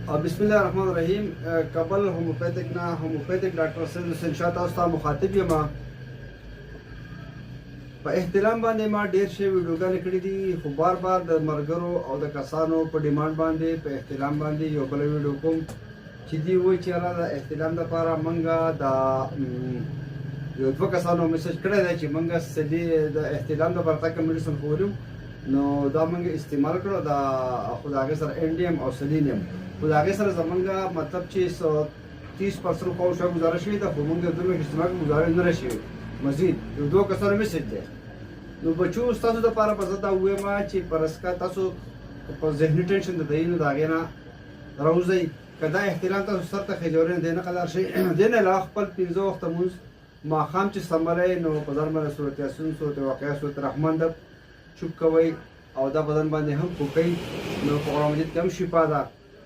بسم الله الرحمن الرحیم. کابل هوموپیتک ډاکټر حسین شاه تاسو ته مخاطب یم. په احترام باندې ما ډیر شی ویډیوګانې کړې دي، خو بار بار د مرګرو او د کسانو په ډیماند باندې په احترام باندې یو بل ویډیو کوم چې دی وایي چې را د احترام لپاره منګه د یو دوه کسانو میسج کړی دی چې منګه سدي د احترام لپاره تک میډیسن خورو، نو دا منګه استعمال کړو د خدای سره انډیم او سلینیم. خو د هغې سره زمونږ مطلب چې 30% قول شوی ګزاره شوې ده، خو موږ د دوی اجتماع کې ګزاره نه شوې. مزید یو دوه کسانو میسج دی. نو بچو ستاسو دپاره به زه دا ووایم چې پرسکه تاسو په ذهني ټینشن د دی نو د هغې نه راوځئ. که دا احترام تاسو سر ته خجورې نه دی نه قدر شي دی نه علاوه خپل 15 وخته مونځ ماښام چې سمبلی نو په ځان باندې صورت یاسین صورت واقعه صورت رحمان ده چوپ کوئ او دا بدن باندې هم پوکئ. نو په قرآن مجید کې هم شفا ده.